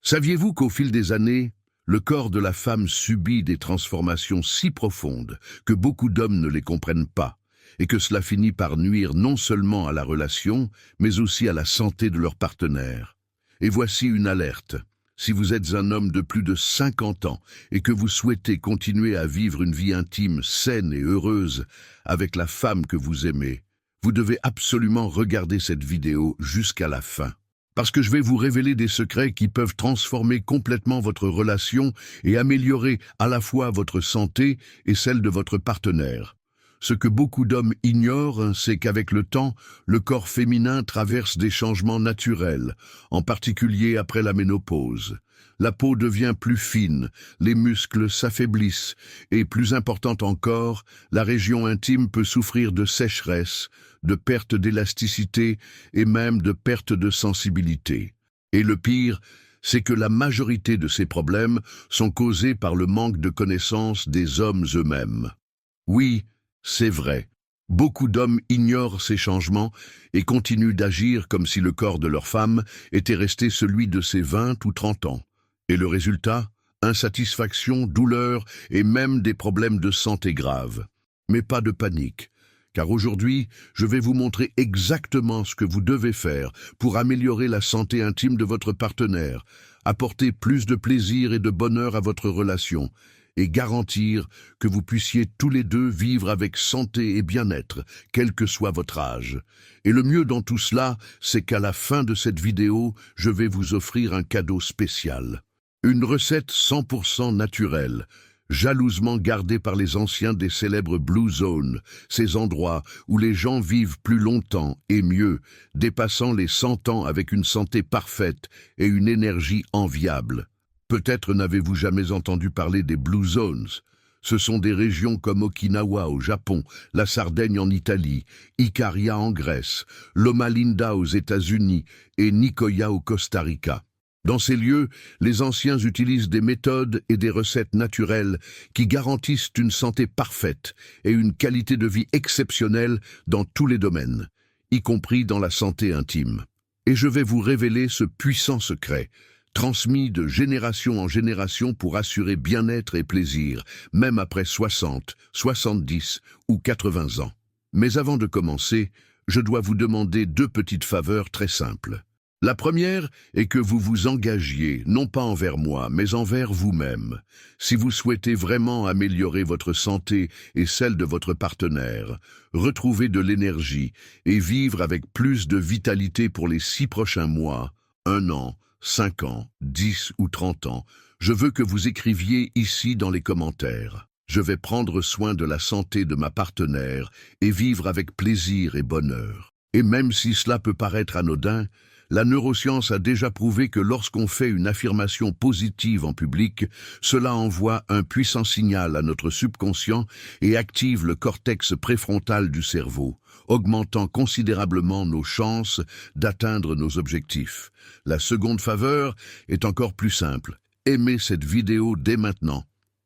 Saviez-vous qu'au fil des années, le corps de la femme subit des transformations si profondes que beaucoup d'hommes ne les comprennent pas, et que cela finit par nuire non seulement à la relation, mais aussi à la santé de leur partenaire? Et voici une alerte. Si vous êtes un homme de plus de 50 ans et que vous souhaitez continuer à vivre une vie intime saine et heureuse avec la femme que vous aimez, vous devez absolument regarder cette vidéo jusqu'à la fin. Parce que je vais vous révéler des secrets qui peuvent transformer complètement votre relation et améliorer à la fois votre santé et celle de votre partenaire. Ce que beaucoup d'hommes ignorent, c'est qu'avec le temps, le corps féminin traverse des changements naturels, en particulier après la ménopause. La peau devient plus fine, les muscles s'affaiblissent, et plus important encore, la région intime peut souffrir de sécheresse, de perte d'élasticité et même de perte de sensibilité. Et le pire, c'est que la majorité de ces problèmes sont causés par le manque de connaissance des hommes eux-mêmes. Oui, c'est vrai. Beaucoup d'hommes ignorent ces changements et continuent d'agir comme si le corps de leur femme était resté celui de ses 20 ou 30 ans. Et le résultat? Insatisfaction, douleur et même des problèmes de santé graves. Mais pas de panique, car aujourd'hui, je vais vous montrer exactement ce que vous devez faire pour améliorer la santé intime de votre partenaire, apporter plus de plaisir et de bonheur à votre relation, et garantir que vous puissiez tous les deux vivre avec santé et bien-être, quel que soit votre âge. Et le mieux dans tout cela, c'est qu'à la fin de cette vidéo, je vais vous offrir un cadeau spécial. Une recette 100% naturelle, jalousement gardée par les anciens des célèbres Blue Zones, ces endroits où les gens vivent plus longtemps et mieux, dépassant les 100 ans avec une santé parfaite et une énergie enviable. Peut-être n'avez-vous jamais entendu parler des Blue Zones. Ce sont des régions comme Okinawa au Japon, la Sardaigne en Italie, Ikaria en Grèce, Loma Linda aux États-Unis et Nicoya au Costa Rica. Dans ces lieux, les anciens utilisent des méthodes et des recettes naturelles qui garantissent une santé parfaite et une qualité de vie exceptionnelle dans tous les domaines, y compris dans la santé intime. Et je vais vous révéler ce puissant secret, transmis de génération en génération pour assurer bien-être et plaisir, même après 60, 70 ou 80 ans. Mais avant de commencer, je dois vous demander 2 petites faveurs très simples. La première est que vous vous engagiez, non pas envers moi, mais envers vous-même. Si vous souhaitez vraiment améliorer votre santé et celle de votre partenaire, retrouver de l'énergie et vivre avec plus de vitalité pour les 6 prochains mois, 1 an, 5 ans, 10 ou 30 ans, je veux que vous écriviez ici dans les commentaires. Je vais prendre soin de la santé de ma partenaire et vivre avec plaisir et bonheur. Et même si cela peut paraître anodin, la neuroscience a déjà prouvé que lorsqu'on fait une affirmation positive en public, cela envoie un puissant signal à notre subconscient et active le cortex préfrontal du cerveau, augmentant considérablement nos chances d'atteindre nos objectifs. La seconde faveur est encore plus simple. Aimez cette vidéo dès maintenant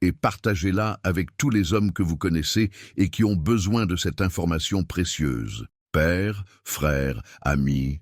et partagez-la avec tous les hommes que vous connaissez et qui ont besoin de cette information précieuse. Pères, frères, amis,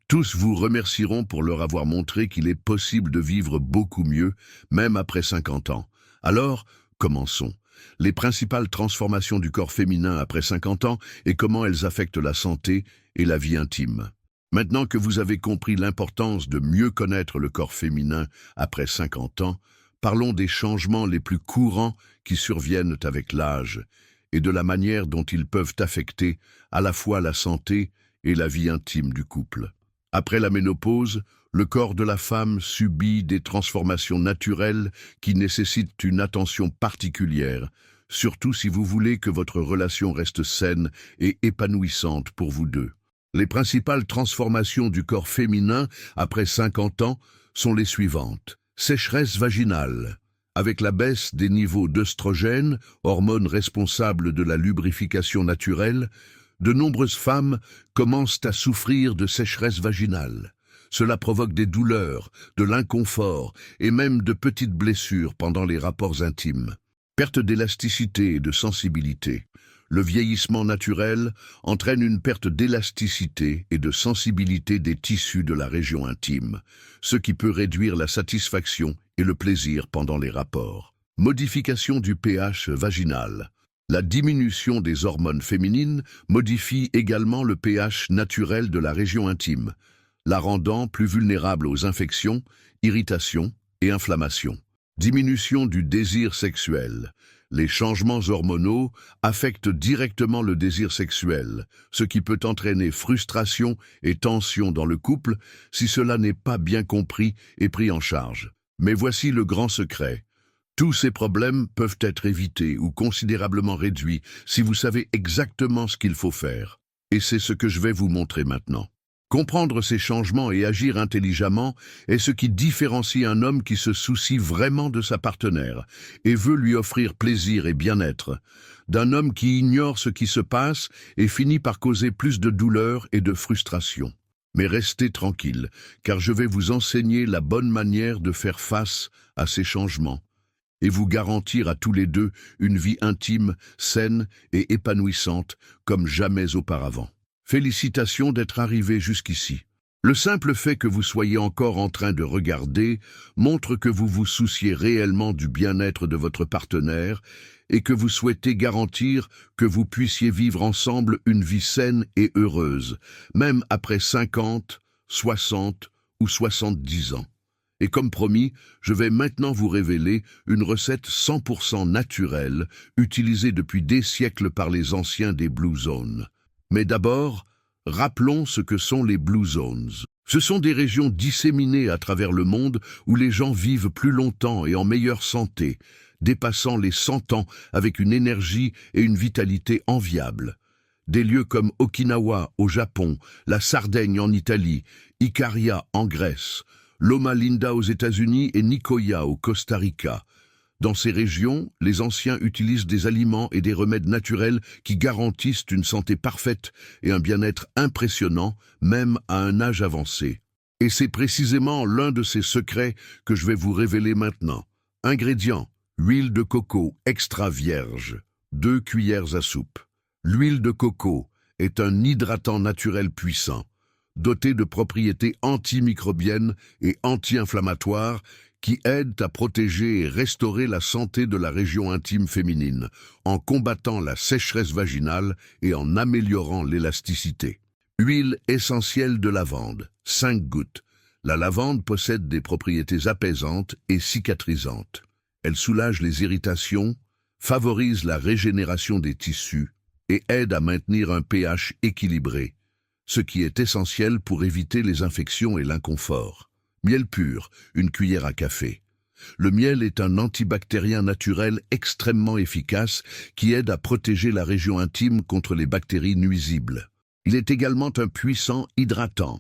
tous vous remercieront pour leur avoir montré qu'il est possible de vivre beaucoup mieux, même après 50 ans. Alors, commençons. Les principales transformations du corps féminin après 50 ans et comment elles affectent la santé et la vie intime. Maintenant que vous avez compris l'importance de mieux connaître le corps féminin après 50 ans, parlons des changements les plus courants qui surviennent avec l'âge et de la manière dont ils peuvent affecter à la fois la santé et la vie intime du couple. Après la ménopause, le corps de la femme subit des transformations naturelles qui nécessitent une attention particulière, surtout si vous voulez que votre relation reste saine et épanouissante pour vous deux. Les principales transformations du corps féminin après 50 ans sont les suivantes. Sécheresse vaginale. Avec la baisse des niveaux d'œstrogène, hormone responsable de la lubrification naturelle, de nombreuses femmes commencent à souffrir de sécheresse vaginale. Cela provoque des douleurs, de l'inconfort et même de petites blessures pendant les rapports intimes. Perte d'élasticité et de sensibilité. Le vieillissement naturel entraîne une perte d'élasticité et de sensibilité des tissus de la région intime, ce qui peut réduire la satisfaction et le plaisir pendant les rapports. Modification du pH vaginal. La diminution des hormones féminines modifie également le pH naturel de la région intime, la rendant plus vulnérable aux infections, irritations et inflammations. Diminution du désir sexuel. Les changements hormonaux affectent directement le désir sexuel, ce qui peut entraîner frustration et tension dans le couple si cela n'est pas bien compris et pris en charge. Mais voici le grand secret. Tous ces problèmes peuvent être évités ou considérablement réduits si vous savez exactement ce qu'il faut faire. Et c'est ce que je vais vous montrer maintenant. Comprendre ces changements et agir intelligemment est ce qui différencie un homme qui se soucie vraiment de sa partenaire et veut lui offrir plaisir et bien-être, d'un homme qui ignore ce qui se passe et finit par causer plus de douleur et de frustration. Mais restez tranquille, car je vais vous enseigner la bonne manière de faire face à ces changements et vous garantir à tous les deux une vie intime, saine et épanouissante comme jamais auparavant. Félicitations d'être arrivé jusqu'ici. Le simple fait que vous soyez encore en train de regarder montre que vous vous souciez réellement du bien-être de votre partenaire et que vous souhaitez garantir que vous puissiez vivre ensemble une vie saine et heureuse, même après 50, 60 ou 70 ans. Et comme promis, je vais maintenant vous révéler une recette 100% naturelle utilisée depuis des siècles par les anciens des Blue Zones. Mais d'abord, rappelons ce que sont les Blue Zones. Ce sont des régions disséminées à travers le monde où les gens vivent plus longtemps et en meilleure santé, dépassant les 100 ans avec une énergie et une vitalité enviables. Des lieux comme Okinawa au Japon, la Sardaigne en Italie, Ikaria en Grèce, Loma Linda aux États-Unis et Nicoya au Costa Rica. Dans ces régions, les anciens utilisent des aliments et des remèdes naturels qui garantissent une santé parfaite et un bien-être impressionnant, même à un âge avancé. Et c'est précisément l'un de ces secrets que je vais vous révéler maintenant. Ingrédients: huile de coco extra vierge, 2 cuillères à soupe. L'huile de coco est un hydratant naturel puissant, doté de propriétés antimicrobiennes et anti-inflammatoires qui aident à protéger et restaurer la santé de la région intime féminine, en combattant la sécheresse vaginale et en améliorant l'élasticité. Huile essentielle de lavande, 5 gouttes. La lavande possède des propriétés apaisantes et cicatrisantes. Elle soulage les irritations, favorise la régénération des tissus et aide à maintenir un pH équilibré, ce qui est essentiel pour éviter les infections et l'inconfort. Miel pur, 1 cuillère à café. Le miel est un antibactérien naturel extrêmement efficace qui aide à protéger la région intime contre les bactéries nuisibles. Il est également un puissant hydratant,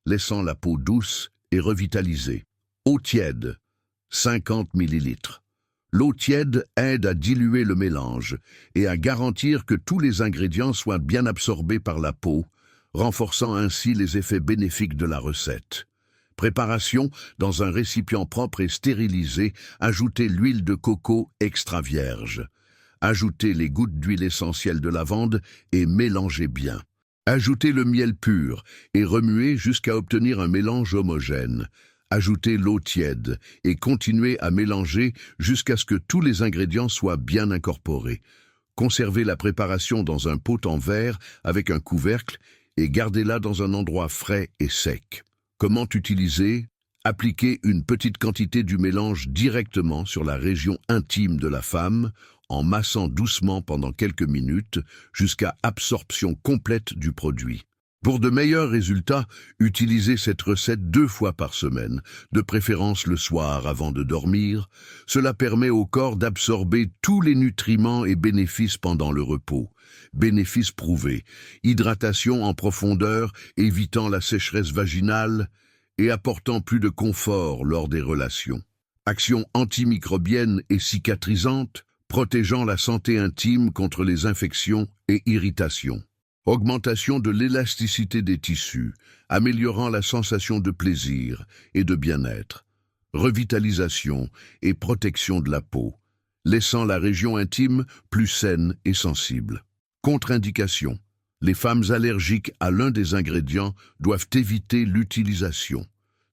laissant la peau douce et revitalisée. Eau tiède, 50 ml. L'eau tiède aide à diluer le mélange et à garantir que tous les ingrédients soient bien absorbés par la peau, renforçant ainsi les effets bénéfiques de la recette. Préparation: dans un récipient propre et stérilisé, ajoutez l'huile de coco extra vierge. Ajoutez les gouttes d'huile essentielle de lavande et mélangez bien. Ajoutez le miel pur et remuez jusqu'à obtenir un mélange homogène. Ajoutez l'eau tiède et continuez à mélanger jusqu'à ce que tous les ingrédients soient bien incorporés. Conservez la préparation dans un pot en verre avec un couvercle et gardez-la dans un endroit frais et sec. Comment utiliser? Appliquez une petite quantité du mélange directement sur la région intime de la femme, en massant doucement pendant quelques minutes jusqu'à absorption complète du produit. Pour de meilleurs résultats, utilisez cette recette 2 fois par semaine, de préférence le soir avant de dormir. Cela permet au corps d'absorber tous les nutriments et bénéfices pendant le repos. Bénéfices prouvés: hydratation en profondeur, évitant la sécheresse vaginale et apportant plus de confort lors des relations. Action antimicrobienne et cicatrisante, protégeant la santé intime contre les infections et irritations. Augmentation de l'élasticité des tissus, améliorant la sensation de plaisir et de bien-être. Revitalisation et protection de la peau, laissant la région intime plus saine et sensible. Contre-indication. Les femmes allergiques à l'un des ingrédients doivent éviter l'utilisation.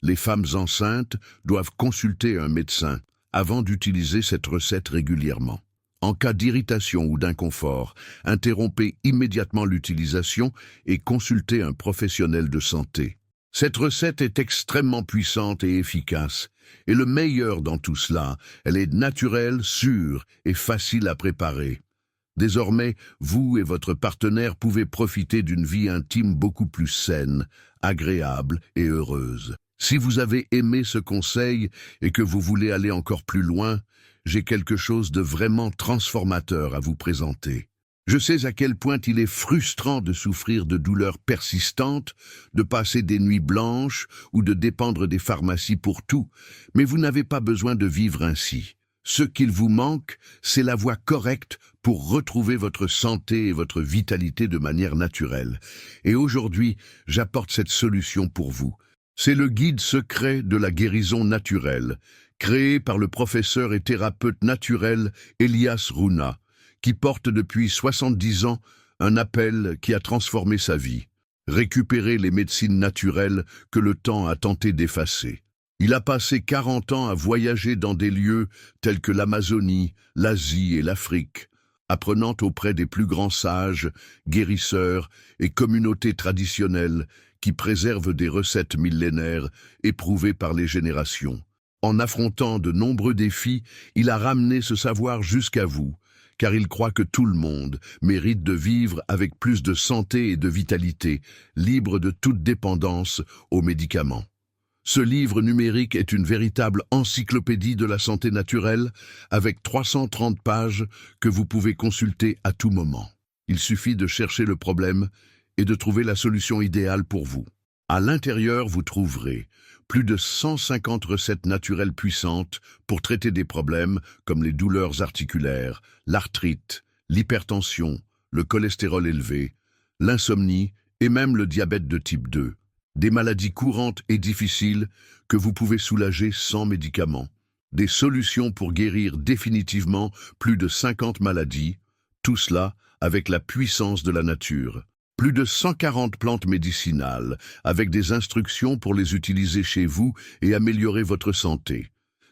Les femmes enceintes doivent consulter un médecin avant d'utiliser cette recette régulièrement. En cas d'irritation ou d'inconfort, interrompez immédiatement l'utilisation et consultez un professionnel de santé. Cette recette est extrêmement puissante et efficace. Et le meilleur dans tout cela, elle est naturelle, sûre et facile à préparer. Désormais, vous et votre partenaire pouvez profiter d'une vie intime beaucoup plus saine, agréable et heureuse. Si vous avez aimé ce conseil et que vous voulez aller encore plus loin, j'ai quelque chose de vraiment transformateur à vous présenter. Je sais à quel point il est frustrant de souffrir de douleurs persistantes, de passer des nuits blanches ou de dépendre des pharmacies pour tout, mais vous n'avez pas besoin de vivre ainsi. Ce qu'il vous manque, c'est la voie correcte pour retrouver votre santé et votre vitalité de manière naturelle. Et aujourd'hui, j'apporte cette solution pour vous. C'est le guide secret de la guérison naturelle, créé par le professeur et thérapeute naturel Elias Runa, qui porte depuis 70 ans un appel qui a transformé sa vie. Récupérer les médecines naturelles que le temps a tenté d'effacer. Il a passé 40 ans à voyager dans des lieux tels que l'Amazonie, l'Asie et l'Afrique, apprenant auprès des plus grands sages, guérisseurs et communautés traditionnelles qui préservent des recettes millénaires éprouvées par les générations. En affrontant de nombreux défis, il a ramené ce savoir jusqu'à vous, car il croit que tout le monde mérite de vivre avec plus de santé et de vitalité, libre de toute dépendance aux médicaments. Ce livre numérique est une véritable encyclopédie de la santé naturelle, avec 330 pages que vous pouvez consulter à tout moment. Il suffit de chercher le problème et de trouver la solution idéale pour vous. À l'intérieur, vous trouverez plus de 150 recettes naturelles puissantes pour traiter des problèmes comme les douleurs articulaires, l'arthrite, l'hypertension, le cholestérol élevé, l'insomnie et même le diabète de type 2. Des maladies courantes et difficiles que vous pouvez soulager sans médicaments. Des solutions pour guérir définitivement plus de 50 maladies, tout cela avec la puissance de la nature. Plus de 140 plantes médicinales, avec des instructions pour les utiliser chez vous et améliorer votre santé.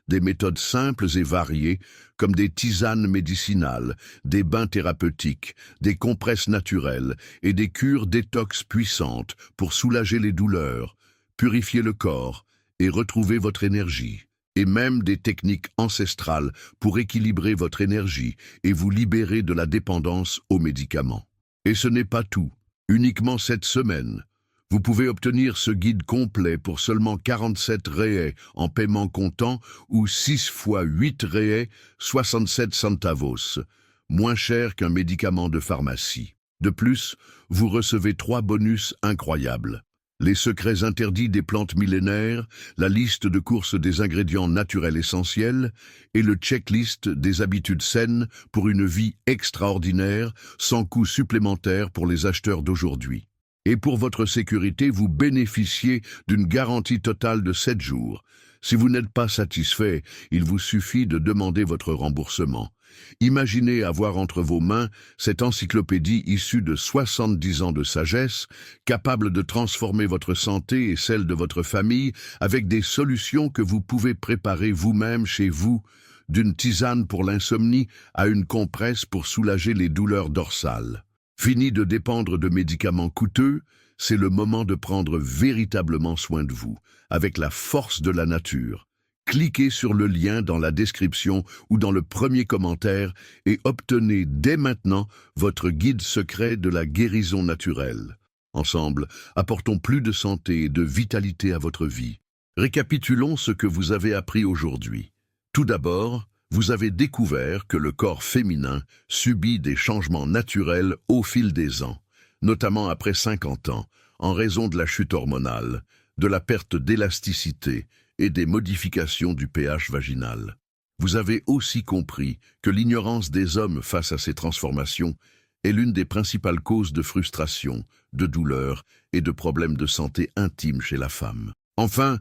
Des méthodes simples et variées, comme des tisanes médicinales, des bains thérapeutiques, des compresses naturelles et des cures détox puissantes pour soulager les douleurs, purifier le corps et retrouver votre énergie. Et même des techniques ancestrales pour équilibrer votre énergie et vous libérer de la dépendance aux médicaments. Et ce n'est pas tout. Uniquement cette semaine, vous pouvez obtenir ce guide complet pour seulement 47 réais en paiement comptant ou 6 fois 8 réais, 67 centavos, moins cher qu'un médicament de pharmacie. De plus, vous recevez 3 bonus incroyables. Les secrets interdits des plantes millénaires, la liste de courses des ingrédients naturels essentiels et le checklist des habitudes saines pour une vie extraordinaire sans coût supplémentaire pour les acheteurs d'aujourd'hui. Et pour votre sécurité, vous bénéficiez d'une garantie totale de 7 jours. Si vous n'êtes pas satisfait, il vous suffit de demander votre remboursement. Imaginez avoir entre vos mains cette encyclopédie issue de 70 ans de sagesse, capable de transformer votre santé et celle de votre famille avec des solutions que vous pouvez préparer vous-même chez vous, d'une tisane pour l'insomnie à une compresse pour soulager les douleurs dorsales. Fini de dépendre de médicaments coûteux, c'est le moment de prendre véritablement soin de vous, avec la force de la nature. Cliquez sur le lien dans la description ou dans le premier commentaire et obtenez dès maintenant votre guide secret de la guérison naturelle. Ensemble, apportons plus de santé et de vitalité à votre vie. Récapitulons ce que vous avez appris aujourd'hui. Tout d'abord, vous avez découvert que le corps féminin subit des changements naturels au fil des ans, notamment après 50 ans, en raison de la chute hormonale, de la perte d'élasticité et des modifications du pH vaginal. Vous avez aussi compris que l'ignorance des hommes face à ces transformations est l'une des principales causes de frustration, de douleur et de problèmes de santé intime chez la femme. Enfin,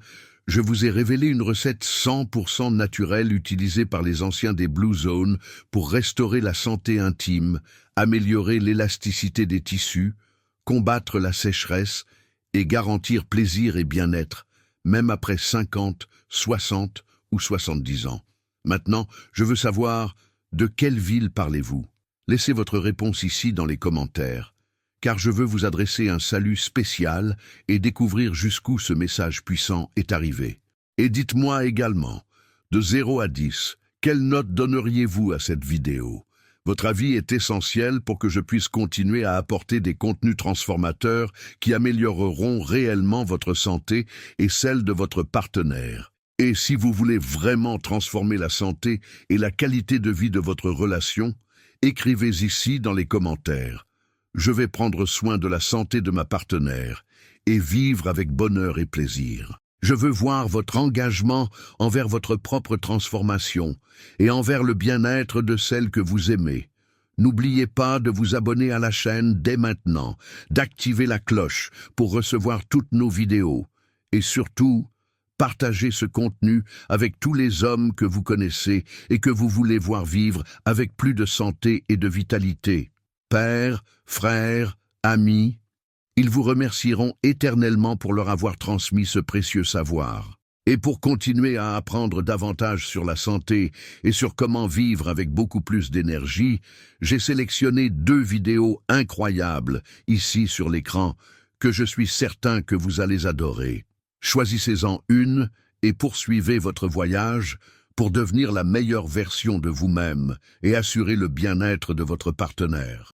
Je vous ai révélé une recette 100% naturelle utilisée par les anciens des Blue Zones pour restaurer la santé intime, améliorer l'élasticité des tissus, combattre la sécheresse et garantir plaisir et bien-être, même après 50, 60 ou 70 ans. Maintenant, je veux savoir de quelle ville parlez-vous? Laissez votre réponse ici dans les commentaires, car je veux vous adresser un salut spécial et découvrir jusqu'où ce message puissant est arrivé. Et dites-moi également, de 0 à 10, quelle note donneriez-vous à cette vidéo? Votre avis est essentiel pour que je puisse continuer à apporter des contenus transformateurs qui amélioreront réellement votre santé et celle de votre partenaire. Et si vous voulez vraiment transformer la santé et la qualité de vie de votre relation, écrivez ici dans les commentaires. Je vais prendre soin de la santé de ma partenaire et vivre avec bonheur et plaisir. Je veux voir votre engagement envers votre propre transformation et envers le bien-être de celle que vous aimez. N'oubliez pas de vous abonner à la chaîne dès maintenant, d'activer la cloche pour recevoir toutes nos vidéos et surtout, partagez ce contenu avec tous les hommes que vous connaissez et que vous voulez voir vivre avec plus de santé et de vitalité. Pères, frères, amis, ils vous remercieront éternellement pour leur avoir transmis ce précieux savoir. Et pour continuer à apprendre davantage sur la santé et sur comment vivre avec beaucoup plus d'énergie, j'ai sélectionné 2 vidéos incroyables ici sur l'écran que je suis certain que vous allez adorer. Choisissez-en une et poursuivez votre voyage pour devenir la meilleure version de vous-même et assurer le bien-être de votre partenaire.